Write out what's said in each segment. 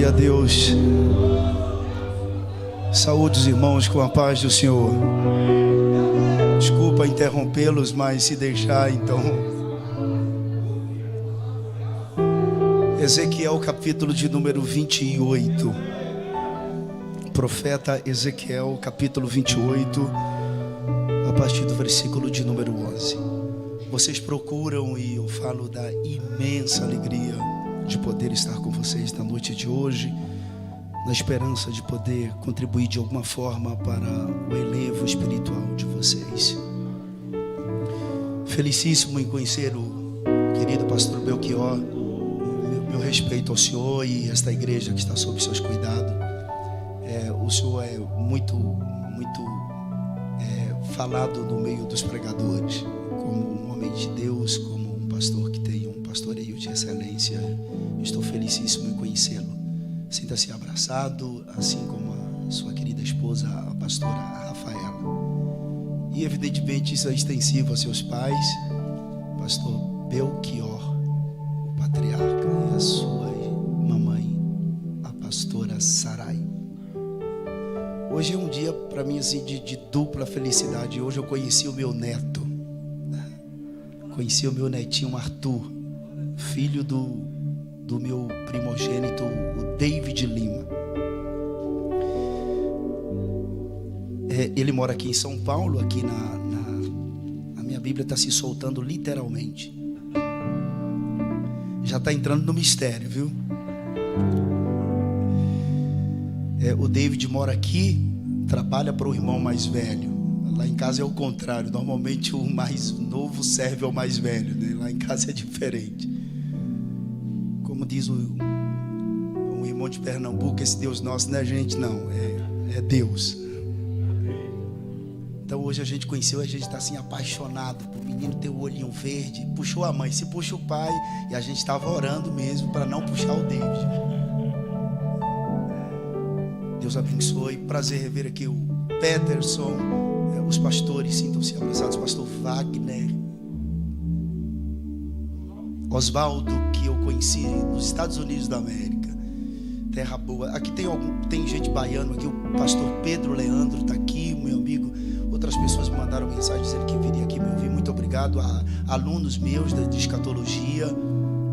Glória a Deus. Saúde os irmãos com a paz do Senhor. Desculpa interrompê-los, mas se deixar, então. Ezequiel, capítulo de número 28. Profeta Ezequiel, capítulo 28, a partir do versículo de número 11. Vocês procuram e eu falo da imensa alegria de poder estar com vocês na noite de hoje, na esperança de poder contribuir de alguma forma para o elevo espiritual de vocês. Felicíssimo em conhecer o querido pastor Belchior. Meu respeito ao senhor e esta igreja que está sob seus cuidados. O senhor é muito falado no meio dos pregadores, como um homem de Deus, como um pastor que tem um pastoreio de excelência. Estou felicíssimo em conhecê-lo. Sinta-se abraçado, assim como a sua querida esposa, a pastora Rafaela. E evidentemente isso é extensivo a seus pais, pastor Belchior, o patriarca, e a sua mamãe, a pastora Sarai. Hoje é um dia para mim assim de dupla felicidade. Hoje eu conheci o meu neto, conheci o meu netinho Arthur, filho do meu primogênito, o David Lima. Ele mora aqui em São Paulo. Aqui na minha Bíblia está se soltando literalmente. Já está entrando no mistério, viu? O David mora aqui, trabalha para o irmão mais velho. Lá em casa é o contrário. Normalmente o mais novo serve ao mais velho, né? Lá em casa é diferente. Como diz um irmão de Pernambuco, esse Deus nosso não é gente, não, é Deus. Então hoje a gente conheceu, a gente está assim apaixonado. O menino tem o olhinho verde, puxou a mãe, se puxa o pai, e a gente estava orando mesmo para não puxar o David. Deus abençoe. Prazer rever aqui o Peterson, os pastores, sintam-se abraçados. Pastor Wagner, Oswaldo, que eu conheci nos Estados Unidos da América, terra boa. Aqui tem gente baiano aqui. O pastor Pedro Leandro está aqui, meu amigo. Outras pessoas me mandaram mensagem dizendo que viria aqui me ouvir. Muito obrigado a alunos meus de escatologia.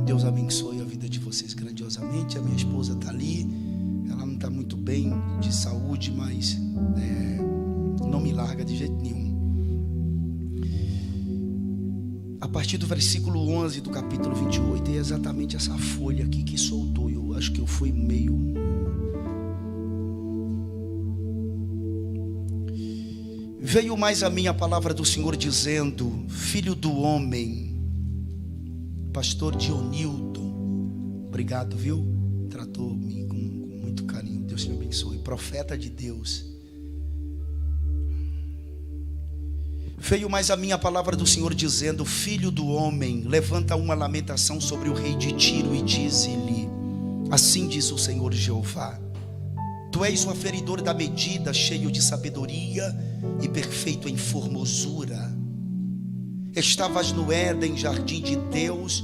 Deus abençoe a vida de vocês grandiosamente. A minha esposa está ali. Ela não está muito bem de saúde, mas não me larga de jeito nenhum. A partir do versículo 11 do capítulo 28, é exatamente essa folha aqui que soltou. Eu acho que eu fui meio... Veio mais a mim a palavra do Senhor dizendo: filho do homem, pastor Dionilton, obrigado, viu? Tratou-me com muito carinho. Deus te abençoe. Profeta de Deus. Veio mais a minha palavra do Senhor dizendo: filho do homem, levanta uma lamentação sobre o rei de Tiro e dize-lhe: assim diz o Senhor Jeová, tu és o aferidor da medida, cheio de sabedoria e perfeito em formosura. Estavas no Éden, jardim de Deus.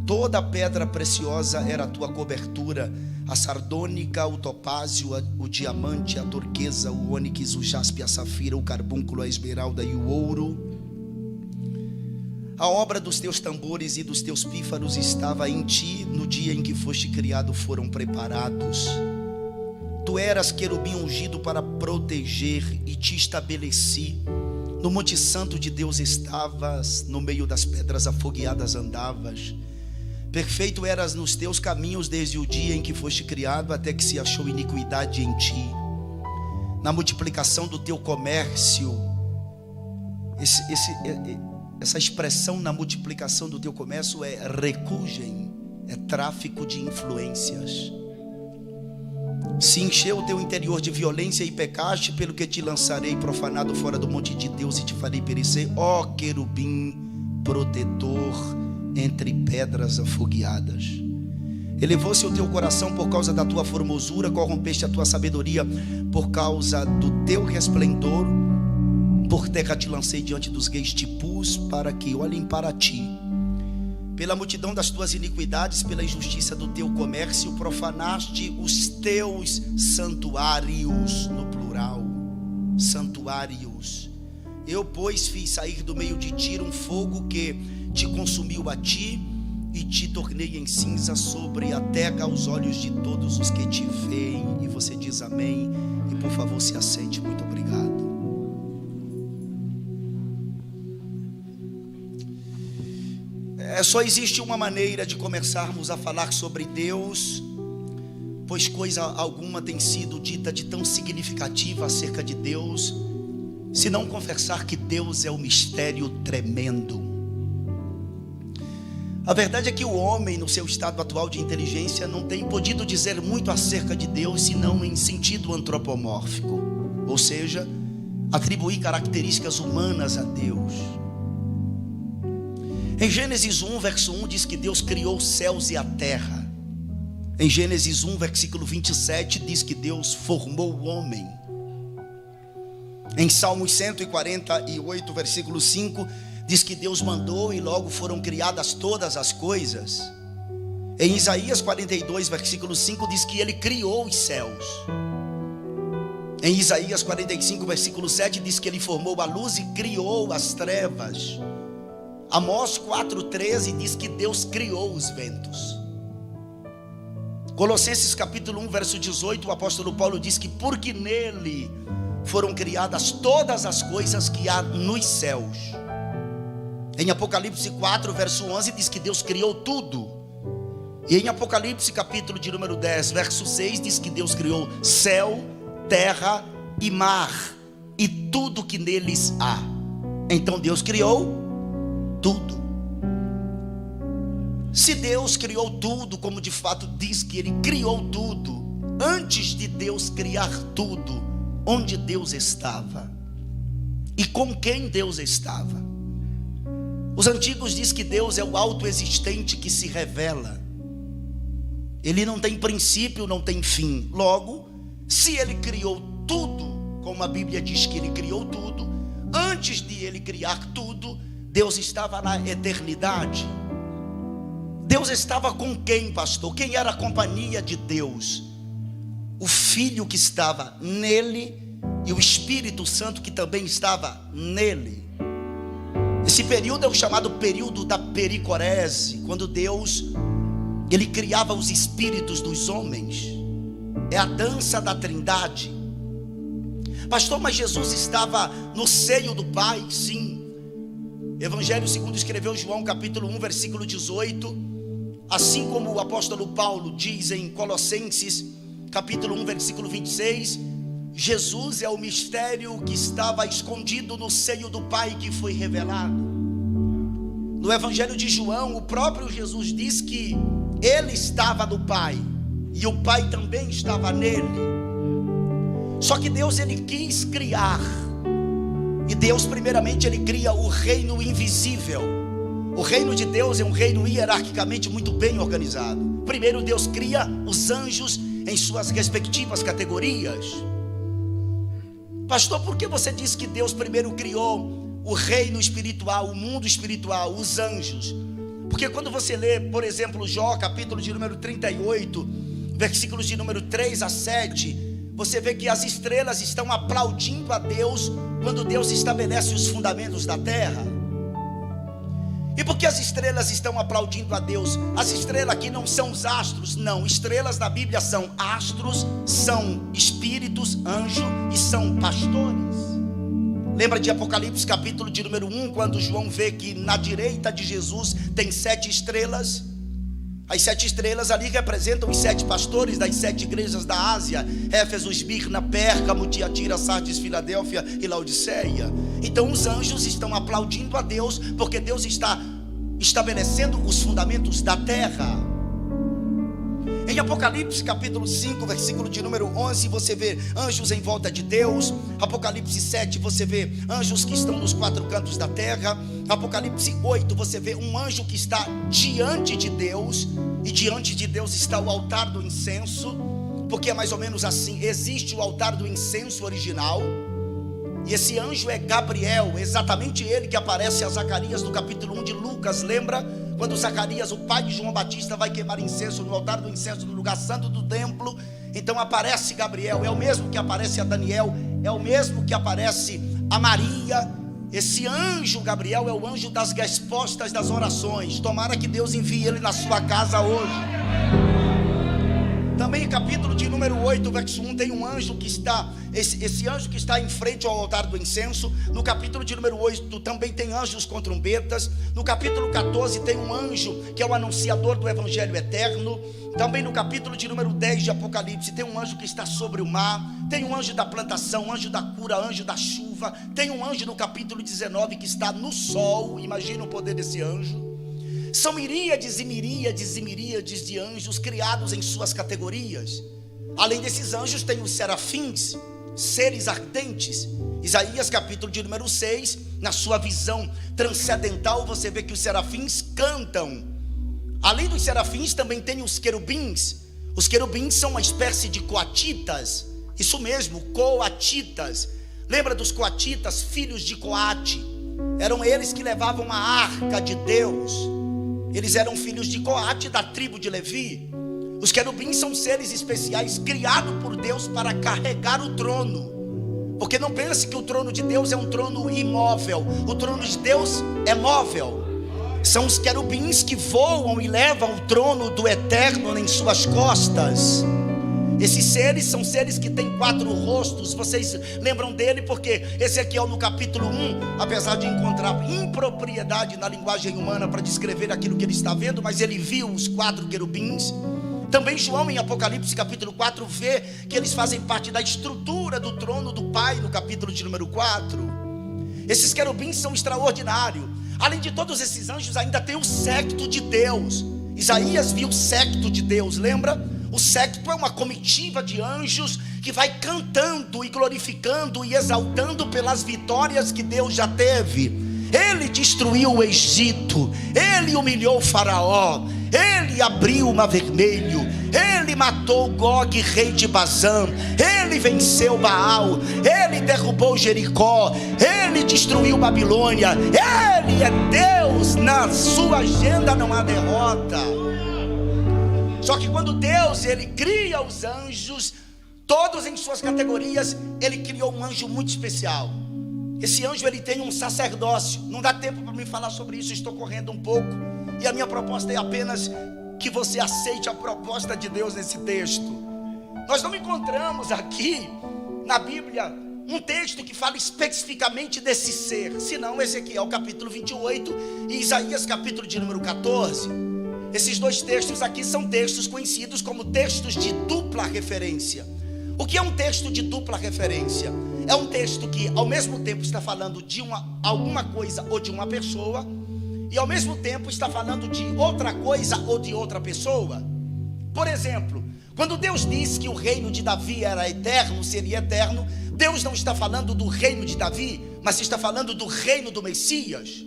Toda pedra preciosa era a tua cobertura: a sardônica, o topázio, o diamante, a turquesa, o ônix, o jaspe, a safira, o carbúnculo, a esmeralda e o ouro. A obra dos teus tambores e dos teus pífaros estava em ti. No dia em que foste criado foram preparados. Tu eras querubim ungido para proteger, e te estabeleci. No monte santo de Deus estavas, no meio das pedras afogueadas andavas. Perfeito eras nos teus caminhos desde o dia em que foste criado, até que se achou iniquidade em ti. Na multiplicação do teu comércio, essa expressão na multiplicação do teu comércio é recugem, é tráfico de influências. Se encheu o teu interior de violência e pecaste, pelo que te lançarei profanado fora do monte de Deus e te farei perecer, ó querubim protetor entre pedras afogueadas. Elevou-se o teu coração por causa da tua formosura, corrompeste a tua sabedoria por causa do teu resplendor. Por terra te lancei diante dos reis, te pus para que olhem para ti. Pela multidão das tuas iniquidades, pela injustiça do teu comércio, profanaste os teus santuários, no plural, santuários. Eu, pois, fiz sair do meio de ti um fogo que te consumiu a ti, e te tornei em cinza sobre a terra aos olhos de todos os que te veem. E você diz amém, e por favor se assente. Muito obrigado. Só existe uma maneira de começarmos a falar sobre Deus, pois coisa alguma tem sido dita de tão significativa acerca de Deus, se não confessar que Deus é um mistério tremendo. A verdade é que o homem, no seu estado atual de inteligência, não tem podido dizer muito acerca de Deus, senão em sentido antropomórfico, ou seja, atribuir características humanas a Deus. Em Gênesis 1, verso 1, diz que Deus criou os céus e a terra. Em Gênesis 1, versículo 27, diz que Deus formou o homem. Em Salmos 148, versículo 5, diz que Deus mandou e logo foram criadas todas as coisas. Em Isaías 42, versículo 5, diz que Ele criou os céus. Em Isaías 45, versículo 7, diz que Ele formou a luz e criou as trevas. Amós 4,13 diz que Deus criou os ventos. Colossenses capítulo 1, verso 18, o apóstolo Paulo diz que porque nele foram criadas todas as coisas que há nos céus. Em Apocalipse 4, verso 11, diz que Deus criou tudo. E em Apocalipse capítulo de número 10, verso 6, diz que Deus criou céu, terra e mar, e tudo que neles há. Então Deus criou tudo. Se Deus criou tudo, como de fato diz que Ele criou tudo, antes de Deus criar tudo, onde Deus estava? E com quem Deus estava? Os antigos dizem que Deus é o autoexistente que se revela. Ele não tem princípio, não tem fim. Logo, se Ele criou tudo, como a Bíblia diz que Ele criou tudo, antes de Ele criar tudo, Deus estava na eternidade. Deus estava com quem, pastor? Quem era a companhia de Deus? O Filho que estava nele e o Espírito Santo que também estava nele. Esse período é o chamado período da pericorese, quando Deus, Ele criava os espíritos dos homens. É a dança da trindade. Pastor, mas Jesus estava no seio do Pai? Sim. Evangelho segundo escreveu João capítulo 1, versículo 18, assim como o apóstolo Paulo diz em Colossenses capítulo 1, versículo 26, Jesus é o mistério que estava escondido no seio do Pai, que foi revelado. No Evangelho de João, o próprio Jesus diz que Ele estava no Pai e o Pai também estava nele. Só que Deus, Ele quis criar. E Deus primeiramente Ele cria o reino invisível. O reino de Deus é um reino hierarquicamente muito bem organizado. Primeiro Deus cria os anjos em suas respectivas categorias. Pastor, por que você diz que Deus primeiro criou o reino espiritual, o mundo espiritual, os anjos? Porque quando você lê, por exemplo, Jó capítulo de número 38, versículos de número 3 a 7, você vê que as estrelas estão aplaudindo a Deus quando Deus estabelece os fundamentos da terra. E por que as estrelas estão aplaudindo a Deus? As estrelas aqui não são os astros, não. Estrelas na Bíblia são astros, são espíritos, anjos e são pastores. Lembra de Apocalipse capítulo de número 1, quando João vê que na direita de Jesus tem 7 estrelas? As 7 estrelas ali representam os 7 pastores das 7 igrejas da Ásia: Éfeso, Esmirna, Pérgamo, Tiatira, Sardes, Filadélfia e Laodiceia. Então os anjos estão aplaudindo a Deus, porque Deus está estabelecendo os fundamentos da terra. Em Apocalipse capítulo 5, versículo de número 11, você vê anjos em volta de Deus. Apocalipse 7, você vê anjos que estão nos 4 cantos da terra. Apocalipse 8, você vê um anjo que está diante de Deus, e diante de Deus está o altar do incenso, porque é mais ou menos assim: existe o altar do incenso original, e esse anjo é Gabriel, exatamente ele que aparece a Zacarias no capítulo 1 de Lucas. Lembra? quando Zacarias, o pai de João Batista, vai queimar incenso no altar do incenso no lugar santo do templo, então aparece Gabriel, é o mesmo que aparece a Daniel, é o mesmo que aparece a Maria. Esse anjo Gabriel é o anjo das respostas das orações. Tomara que Deus envie ele na sua casa hoje. Também capítulo de número 8, verso 1, tem um anjo que está, esse anjo que está em frente ao altar do incenso. No capítulo de número 8 também tem anjos com trombetas. No capítulo 14 tem um anjo que é o anunciador do evangelho eterno. Também no capítulo de número 10 de Apocalipse tem um anjo que está sobre o mar. Tem um anjo da plantação, anjo da cura, anjo da chuva. Tem um anjo no capítulo 19 que está no sol. Imagina o poder desse anjo. São miríades e miríades e miríades de anjos criados em suas categorias. Além desses anjos tem os serafins, seres ardentes. Isaías capítulo de número 6, na sua visão transcendental, você vê que os serafins cantam. Além dos serafins também tem os querubins. Os querubins são uma espécie de coatitas. Isso mesmo, coatitas. Lembra dos coatitas, filhos de Coate? Eram eles que levavam a arca de Deus. Eles eram filhos de Coate, da tribo de Levi. Os querubins são seres especiais criados por Deus para carregar o trono. Porque não pense que o trono de Deus é um trono imóvel. O trono de Deus é móvel. São os querubins que voam e levam o trono do eterno em suas costas. Esses seres são seres que têm 4 rostos. Vocês lembram dele porque Ezequiel no capítulo 1, apesar de encontrar impropriedade na linguagem humana para descrever aquilo que ele está vendo, mas ele viu os 4 querubins. Também João em Apocalipse capítulo 4 vê que eles fazem parte da estrutura do trono do Pai no capítulo de número 4. Esses querubins são extraordinários. Além de todos esses anjos, ainda tem o séquito de Deus. Isaías viu o séquito de Deus, lembra? O séquito é uma comitiva de anjos que vai cantando e glorificando e exaltando pelas vitórias que Deus já teve. Ele destruiu o Egito, ele humilhou o Faraó, ele abriu o Mar Vermelho, ele matou Gog, rei de Bazã, ele venceu Baal, ele derrubou Jericó, ele destruiu Babilônia. Ele é Deus, na sua agenda não há derrota. Só que quando Deus, ele cria os anjos, todos em suas categorias, ele criou um anjo muito especial. Esse anjo, ele tem um sacerdócio. Não dá tempo para mim falar sobre isso, estou correndo um pouco. E a minha proposta é apenas que você aceite a proposta de Deus nesse texto. Nós não encontramos aqui na Bíblia um texto que fala especificamente desse ser, senão Ezequiel capítulo 28 e Isaías capítulo de número 14. Esses 2 textos aqui são textos conhecidos como textos de dupla referência. O que é um texto de dupla referência? É um texto que ao mesmo tempo está falando de alguma coisa ou de uma pessoa, e ao mesmo tempo está falando de outra coisa ou de outra pessoa. Por exemplo, quando Deus diz que o reino de Davi era eterno, seria eterno, Deus não está falando do reino de Davi, mas está falando do reino do Messias.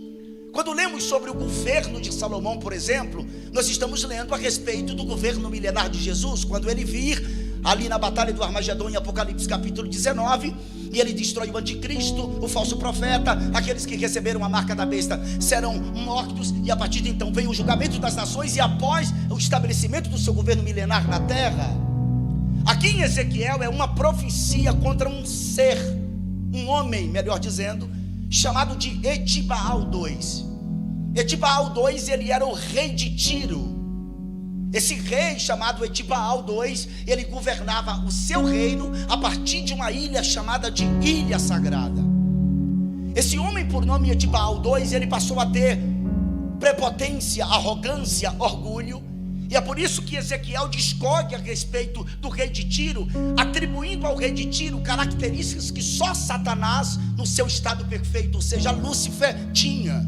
Quando lemos sobre o governo de Salomão, por exemplo, nós estamos lendo a respeito do governo milenar de Jesus, quando ele vir ali na batalha do Armagedon em Apocalipse capítulo 19, e ele destrói o anticristo, o falso profeta, aqueles que receberam a marca da besta serão mortos, e a partir de então vem o julgamento das nações, e após o estabelecimento do seu governo milenar na terra. Aqui em Ezequiel é uma profecia contra um ser, um homem, melhor dizendo, chamado de Etibaal II. Etibaal II, ele era o rei de Tiro. Esse rei chamado Etibaal II, ele governava o seu reino a partir de uma ilha chamada de Ilha Sagrada. Esse homem por nome Etibaal II, ele passou a ter prepotência, arrogância, orgulho, e é por isso que Ezequiel discorre a respeito do rei de Tiro, atribuindo ao rei de Tiro características que só Satanás, no seu estado perfeito, ou seja, Lúcifer, tinha.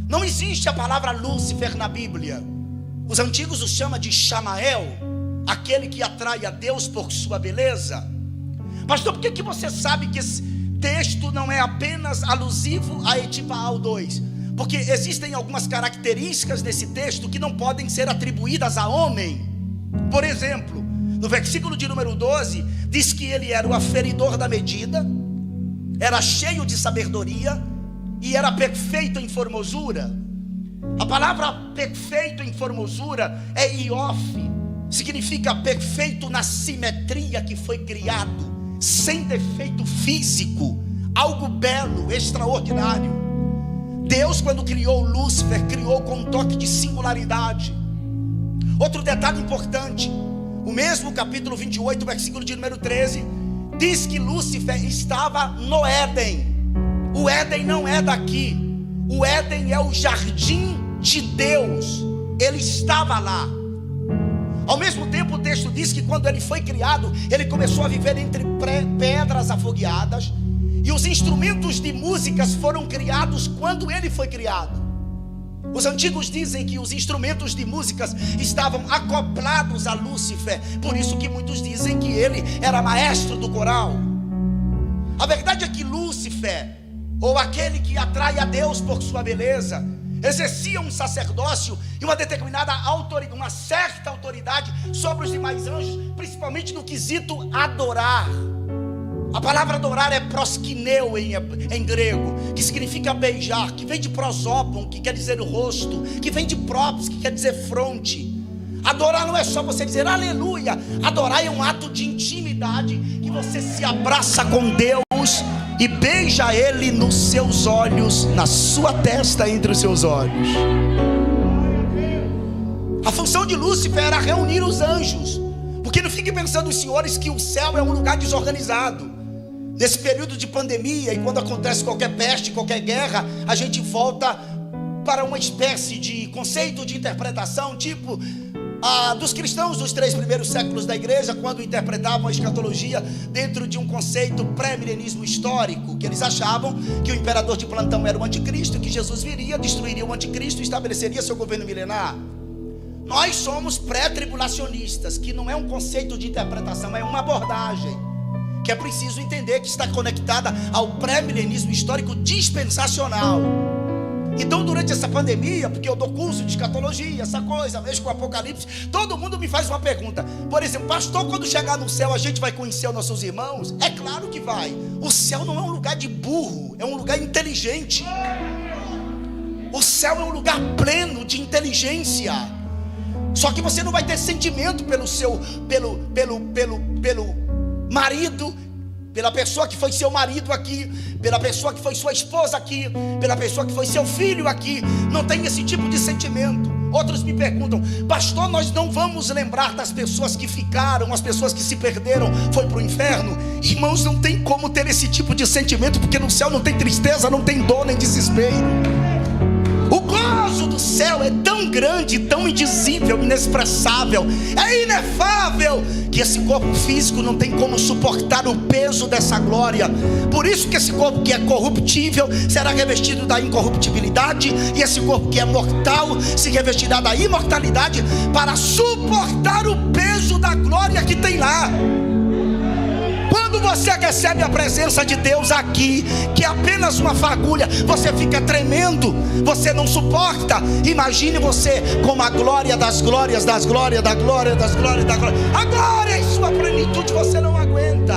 Não existe a palavra Lúcifer na Bíblia. Os antigos o chamam de Chamael, aquele que atrai a Deus por sua beleza. Pastor, por que você sabe que esse texto não é apenas alusivo a Etibaal II? Porque existem algumas características nesse texto que não podem ser atribuídas a homem. Por exemplo, no versículo de número 12, diz que ele era o aferidor da medida, era cheio de sabedoria e era perfeito em formosura. A palavra perfeito em formosura é iof, significa perfeito na simetria que foi criado, sem defeito físico, algo belo, extraordinário. Deus, quando criou Lúcifer, criou com um toque de singularidade. Outro detalhe importante, o mesmo capítulo 28, versículo de número 13, diz que Lúcifer estava no Éden. O Éden não é daqui, o Éden é o jardim de Deus, ele estava lá. Ao mesmo tempo, o texto diz que quando ele foi criado, ele começou a viver entre pedras afogueadas, e os instrumentos de músicas foram criados quando ele foi criado. Os antigos dizem que os instrumentos de músicas estavam acoplados a Lúcifer, por isso que muitos dizem que ele era maestro do coral. A verdade é que Lúcifer, ou aquele que atrai a Deus por sua beleza, exercia um sacerdócio e uma determinada autoridade, uma certa autoridade sobre os demais anjos, principalmente no quesito adorar. A palavra adorar é proskineu em grego, que significa beijar, que vem de prosópon, que quer dizer rosto, que vem de própos, que quer dizer fronte. Adorar não é só você dizer aleluia. Adorar é um ato de intimidade, que você se abraça com Deus e beija Ele nos seus olhos, na sua testa, entre os seus olhos. A função de Lúcifer era reunir os anjos, porque não fiquem pensando os senhores que o céu é um lugar desorganizado. Nesse período de pandemia, e quando acontece qualquer peste, qualquer guerra, a gente volta para uma espécie de conceito de interpretação, tipo dos cristãos dos 3 primeiros séculos da igreja, quando interpretavam a escatologia dentro de um conceito pré-milenismo histórico, que eles achavam que o imperador de plantão era o anticristo, que Jesus viria, destruiria o anticristo e estabeleceria seu governo milenar. Nós somos pré-tribulacionistas, que não é um conceito de interpretação, é uma abordagem que é preciso entender, que está conectada ao pré-milenismo histórico dispensacional. Então, durante essa pandemia, porque eu dou curso de escatologia, essa coisa, mesmo com o Apocalipse, todo mundo me faz uma pergunta. Por exemplo, pastor, quando chegar no céu, a gente vai conhecer os nossos irmãos? É claro que vai. O céu não é um lugar de burro, é um lugar inteligente. O céu é um lugar pleno de inteligência. Só que você não vai ter sentimento pelo marido, pela pessoa que foi seu marido aqui, pela pessoa que foi sua esposa aqui, pela pessoa que foi seu filho aqui. Não tem esse tipo de sentimento. Outros me perguntam, pastor, nós não vamos lembrar das pessoas que ficaram, as pessoas que se perderam, foi para o inferno? Irmãos, não tem como ter esse tipo de sentimento, porque no céu não tem tristeza, não tem dor nem desespero. O gozo do céu é tão grande, tão indizível, inexpressável, é inefável, que esse corpo físico não tem como suportar o peso dessa glória. Por isso que esse corpo que é corruptível será revestido da incorruptibilidade, e esse corpo que é mortal se revestirá da imortalidade, para suportar o peso da glória que tem lá. Quando você recebe a presença de Deus aqui, que é apenas uma fagulha, você fica tremendo, você não suporta. Imagine você com a glória das glórias, das glórias, da glória, das glórias, da glória. A glória em sua plenitude você não aguenta.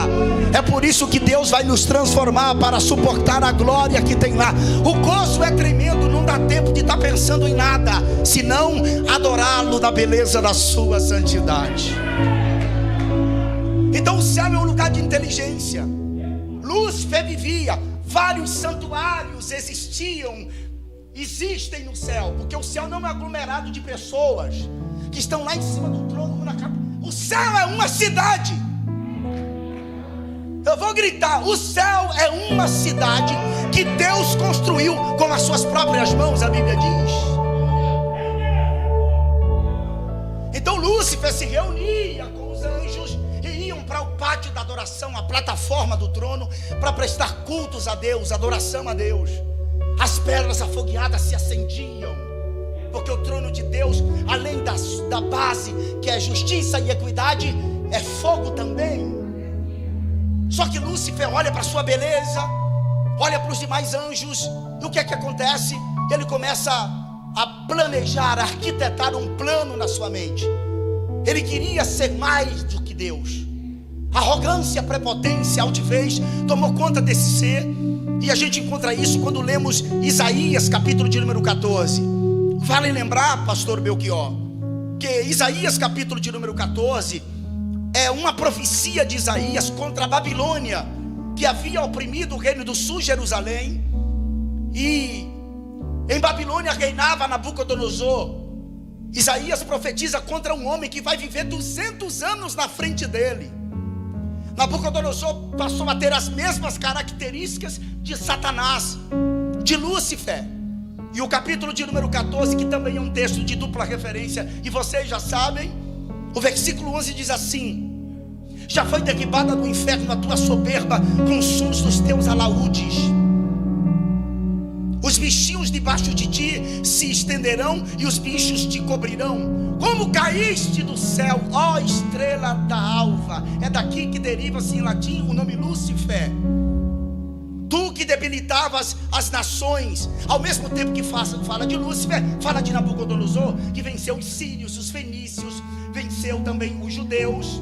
É por isso que Deus vai nos transformar para suportar a glória que tem lá. O gozo é tremendo, não dá tempo de estar pensando em nada, senão adorá-lo na beleza da sua santidade. Então o céu é um lugar de inteligência. Lúcifer vivia, vários santuários existem no céu, porque o céu não é um aglomerado de pessoas que estão lá em cima do trono. O céu é uma cidade. Eu vou gritar, o céu é uma cidade que Deus construiu com as suas próprias mãos, a Bíblia diz. Então Lúcifer se reunia com os anjos e iam para o pátio da adoração, a plataforma do trono, para prestar cultos a Deus, adoração a Deus. As pedras afogueadas se acendiam, porque o trono de Deus, além da base que é justiça e equidade, é fogo também. Só que Lúcifer olha para sua beleza, olha para os demais anjos, e o que é que acontece? Ele começa a planejar, a arquitetar um plano na sua mente. Ele queria ser mais do que Deus. Arrogância, prepotência, altivez tomou conta desse ser. E a gente encontra isso quando lemos Isaías, capítulo de número 14. Vale lembrar, pastor Belchior, que Isaías capítulo de número 14 é uma profecia de Isaías contra a Babilônia, que havia oprimido o reino do sul, Jerusalém. E em Babilônia reinava Nabucodonosor. Isaías profetiza contra um homem que vai viver 200 anos na frente dele. Nabucodonosor passou a ter as mesmas características de Satanás, de Lúcifer. E o capítulo de número 14, que também é um texto de dupla referência, e vocês já sabem, o versículo 11 diz assim: já foi derribada no inferno a tua soberba com os sons dos teus alaúdes. Os bichinhos debaixo de ti se estenderão e os bichos te cobrirão. Como caíste do céu, ó estrela da alva. É daqui que deriva-se em latim o nome Lúcifer. Tu que debilitavas as nações. Ao mesmo tempo que fala de Lúcifer, fala de Nabucodonosor, que venceu os sírios, os fenícios, venceu também os judeus.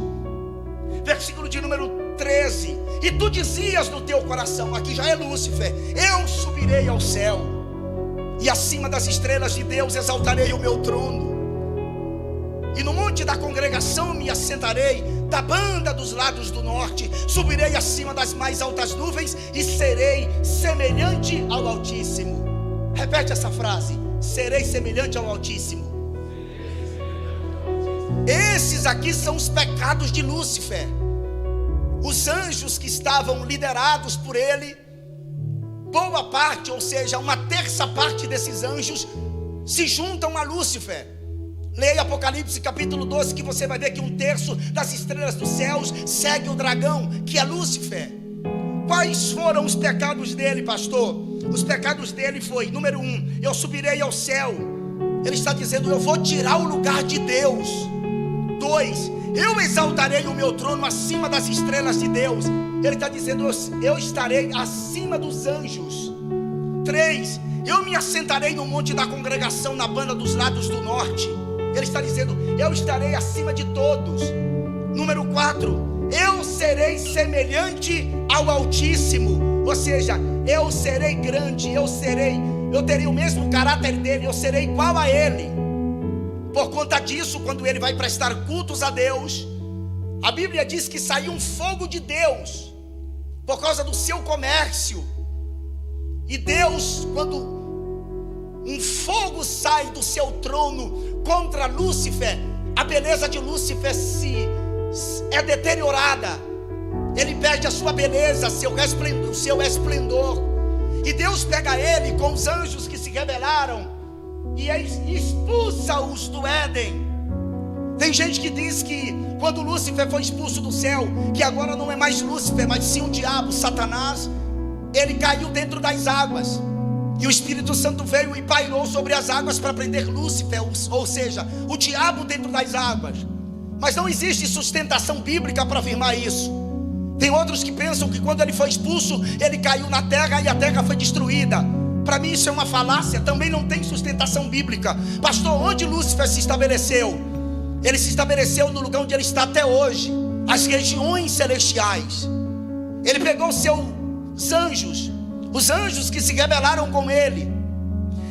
Versículo de número 13: e tu dizias no teu coração, aqui já é Lúcifer, eu subirei ao céu, e acima das estrelas de Deus exaltarei o meu trono, e no monte da congregação me assentarei, da banda dos lados do norte, subirei acima das mais altas nuvens, e serei semelhante ao Altíssimo. Repete essa frase: serei semelhante ao Altíssimo. Esses aqui são os pecados de Lúcifer. Os anjos que estavam liderados por ele, boa parte, ou seja, uma terça parte desses anjos se juntam a Lúcifer. Leia Apocalipse capítulo 12, que você vai ver que um terço das estrelas dos céus segue o dragão, que é Lúcifer. Quais foram os pecados dele, pastor? Os pecados dele foi, número 1, eu subirei ao céu. Ele está dizendo, eu vou tirar o lugar de Deus. 2, eu exaltarei o meu trono acima das estrelas de Deus. Ele está dizendo, eu estarei acima dos anjos. 3, eu me assentarei no monte da congregação, na banda dos lados do norte. Ele está dizendo, eu estarei acima de todos. Número 4, eu serei semelhante ao Altíssimo. Ou seja, eu serei grande, eu terei o mesmo caráter dele, eu serei igual a ele. Por conta disso, quando ele vai prestar cultos a Deus, a Bíblia diz que saiu um fogo de Deus, por causa do seu comércio. E Deus, quando um fogo sai do seu trono contra Lúcifer, a beleza de Lúcifer é deteriorada. Ele perde a sua beleza, o seu esplendor. E Deus pega ele com os anjos que se rebelaram e expulsa-os do Éden. Tem gente que diz que quando Lúcifer foi expulso do céu, que agora não é mais Lúcifer, mas sim o diabo, Satanás, ele caiu dentro das águas. E o Espírito Santo veio e pairou sobre as águas para prender Lúcifer, ou seja, o diabo dentro das águas. Mas não existe sustentação bíblica para afirmar isso. Tem outros que pensam que quando ele foi expulso, ele caiu na terra e a terra foi destruída. Para mim isso é uma falácia, também não tem sustentação bíblica. Pastor, onde Lúcifer se estabeleceu? Ele se estabeleceu no lugar onde ele está até hoje, as regiões celestiais. Ele pegou seus anjos, os anjos que se rebelaram com ele,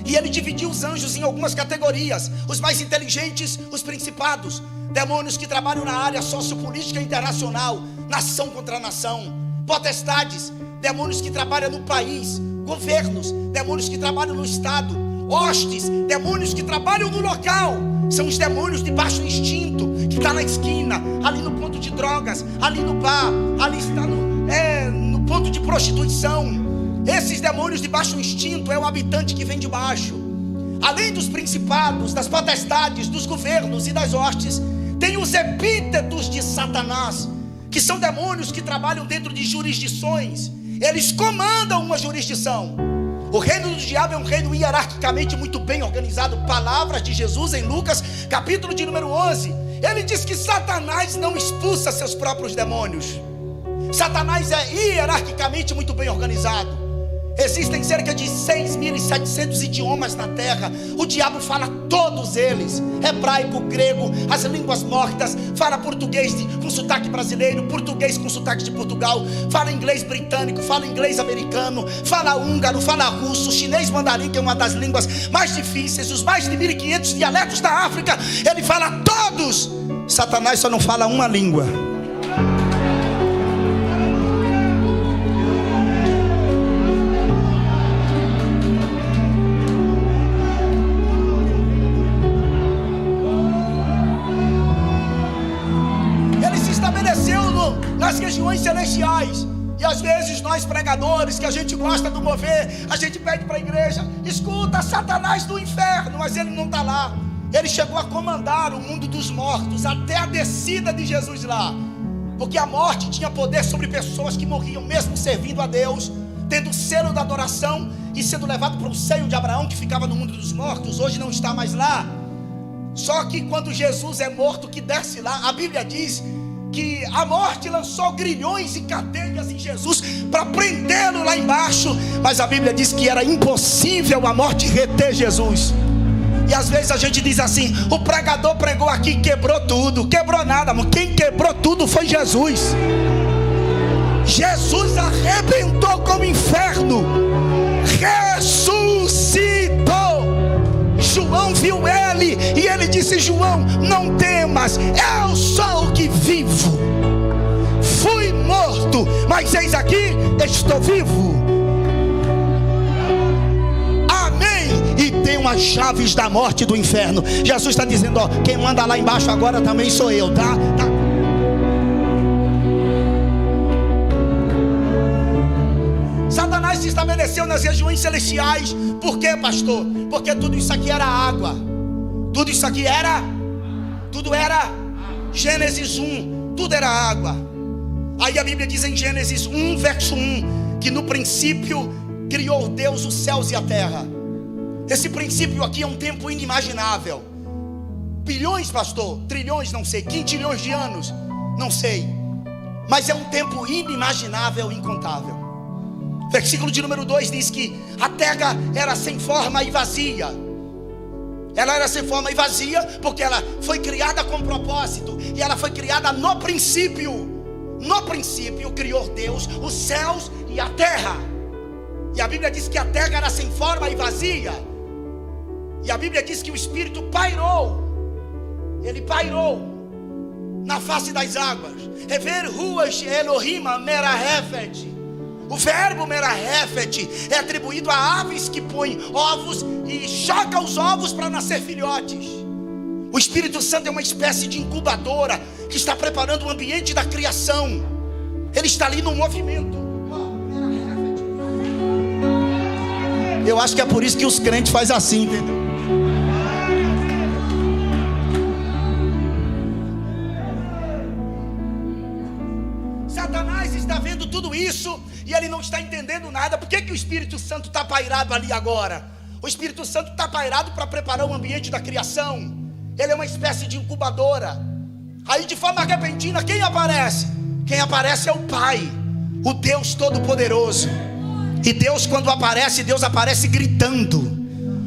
e ele dividiu os anjos em algumas categorias. Os mais inteligentes, os principados, demônios que trabalham na área sociopolítica internacional, nação contra nação. Potestades, demônios que trabalham no país. Governos, demônios que trabalham no estado. Hostes, demônios que trabalham no local. São os demônios de baixo instinto, que está na esquina, ali no ponto de drogas, ali no bar, ali está no ponto de prostituição. Esses demônios de baixo instinto é o habitante que vem de baixo. Além dos principados, das potestades, dos governos e das hostes, tem os epítetos de Satanás, que são demônios que trabalham dentro de jurisdições. Eles comandam uma jurisdição. O reino do diabo é um reino hierarquicamente muito bem organizado. Palavras de Jesus em Lucas, capítulo de número 11. Ele diz que Satanás não expulsa seus próprios demônios. Satanás é hierarquicamente muito bem organizado. Existem cerca de 6.700 idiomas na terra. O diabo fala todos eles: hebraico, grego, as línguas mortas. Fala português com sotaque brasileiro, português com sotaque de Portugal, fala inglês britânico, fala inglês americano, fala húngaro, fala russo, chinês mandarim, que é uma das línguas mais difíceis, os mais de 1.500 dialetos da África. Ele fala todos. Satanás só não fala uma língua. Nas regiões celestiais. E às vezes nós pregadores, que a gente gosta do mover, a gente pede para a igreja: escuta, Satanás do inferno. Mas ele não está lá. Ele chegou a comandar o mundo dos mortos até a descida de Jesus lá, porque a morte tinha poder sobre pessoas que morriam mesmo servindo a Deus, tendo o selo da adoração e sendo levado para o seio de Abraão, que ficava no mundo dos mortos. Hoje não está mais lá. Só que quando Jesus é morto, que desce lá, a Bíblia diz que a morte lançou grilhões e cadeias em Jesus para prendê-lo lá embaixo. Mas a Bíblia diz que era impossível a morte reter Jesus. E às vezes a gente diz assim: o pregador pregou aqui e quebrou tudo. Quebrou nada, mas quem quebrou tudo foi Jesus. Jesus arrebentou com o inferno, ressuscitou. João viu ele e ele disse: João, não temas, eu sou o que vivo. Fui morto, mas eis aqui, estou vivo. Amém. E tenho as chaves da morte e do inferno. Jesus está dizendo: ó, quem manda lá embaixo agora também sou eu, tá? Satanás se estabeleceu nas regiões celestiais. Por quê, pastor? Porque tudo isso aqui era água. Tudo isso aqui era Gênesis 1, tudo era água. Aí a Bíblia diz em Gênesis 1, verso 1, que no princípio criou Deus os céus e a terra. Esse princípio aqui é um tempo inimaginável. Bilhões, pastor, trilhões, não sei, quintilhões de anos, não sei. Mas é um tempo inimaginável, incontável. Versículo de número 2 diz que a terra era sem forma e vazia. Ela era sem forma e vazia porque ela foi criada com propósito. E ela foi criada no princípio. No princípio criou Deus os céus e a terra. E a Bíblia diz que a terra era sem forma e vazia. E a Bíblia diz que o Espírito pairou. Ele pairou na face das águas. Rever ruas Elohim merahefet. O verbo merahefet é atribuído a aves que põem ovos e chocam os ovos para nascer filhotes. O Espírito Santo é uma espécie de incubadora que está preparando o ambiente da criação. Ele está ali no movimento. Eu acho que é por isso que os crentes fazem assim, entendeu? Satanás está vendo tudo isso e ele não está entendendo nada. Por que o Espírito Santo está pairado ali agora? O Espírito Santo está pairado para preparar o ambiente da criação. Ele é uma espécie de incubadora. Aí de forma repentina, quem aparece? Quem aparece é o Pai, o Deus Todo-Poderoso. E Deus, quando aparece, Deus aparece gritando.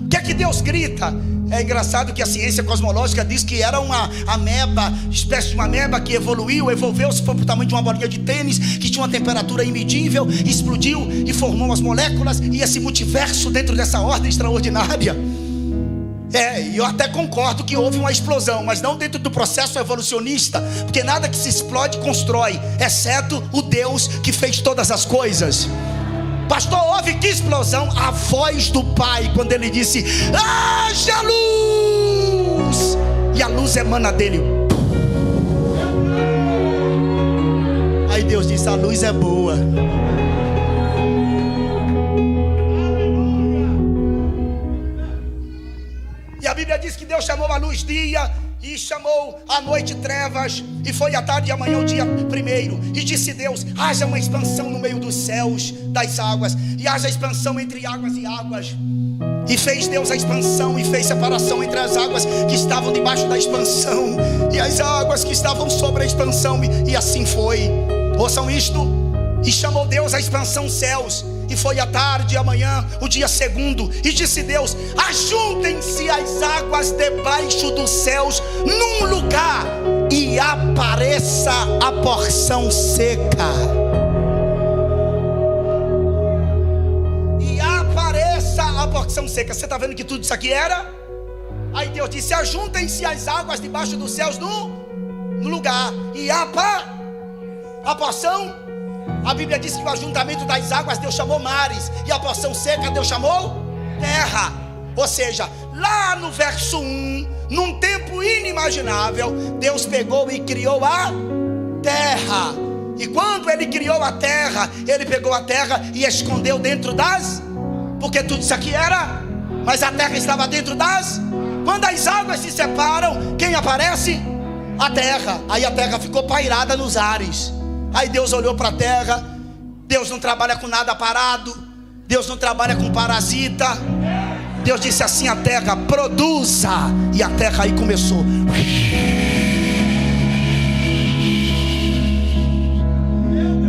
O que é que Deus grita? É engraçado que a ciência cosmológica diz que era uma ameba, espécie de uma ameba que evolveu-se, foi para o tamanho de uma bolinha de tênis, que tinha uma temperatura imedível, explodiu e formou as moléculas e esse multiverso dentro dessa ordem extraordinária. E eu até concordo que houve uma explosão, mas não dentro do processo evolucionista, porque nada que se explode constrói, exceto o Deus que fez todas as coisas. Pastor, houve que explosão? A voz do Pai, quando ele disse: haja luz! E a luz emana dele. Aí Deus disse: a luz é boa. E a Bíblia diz que Deus chamou a luz dia e chamou a noite trevas, e foi a tarde e amanhã o dia primeiro. E disse Deus: haja uma expansão no meio dos céus, das águas, e haja expansão entre águas e águas. E fez Deus a expansão e fez separação entre as águas que estavam debaixo da expansão e as águas que estavam sobre a expansão, e assim foi. Ouçam isto. E chamou Deus a expansão céus, E foi a tarde e amanhã, o dia segundo. E disse Deus: ajuntem-se as águas debaixo dos céus num lugar, e apareça a porção seca. E apareça a porção seca. Você está vendo que tudo isso aqui era? Aí Deus disse: ajuntem-se as águas debaixo dos céus no lugar, e a porção. A Bíblia diz que o ajuntamento das águas Deus chamou mares, e a porção seca Deus chamou terra. Ou seja, lá no verso 1, num tempo inimaginável, Deus pegou e criou a terra. E quando Ele criou a terra, Ele pegou a terra e escondeu dentro das... Porque tudo isso aqui era... Mas a terra estava dentro das... Quando as águas se separam, quem aparece? A terra. Aí a terra ficou pairada nos ares. Aí Deus olhou para a terra. Deus não trabalha com nada parado. Deus não trabalha com parasita. Deus disse assim: a terra produza. E a terra aí começou.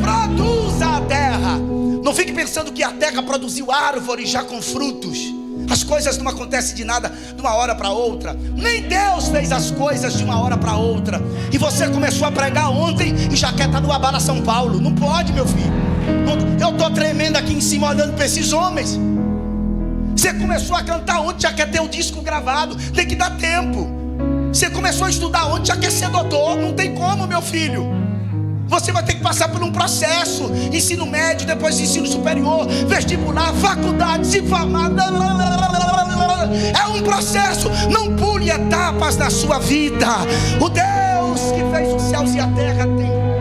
Produza a terra. Não fique pensando que a terra produziu árvores já com frutos. As coisas não acontecem de nada de uma hora para outra. Nem Deus fez as coisas de uma hora para outra. E você começou a pregar ontem e já quer estar no Abala São Paulo. Não pode, meu filho. Eu estou tremendo aqui em cima olhando para esses homens. Você começou a cantar ontem, já quer ter o disco gravado. Tem que dar tempo. Você começou a estudar ontem, já quer ser doutor. Não tem como, meu filho. Você vai ter que passar por um processo. Ensino médio, depois ensino superior, vestibular, faculdade, se formar. É um processo. Não pule etapas na sua vida. O Deus que fez os céus e a terra tem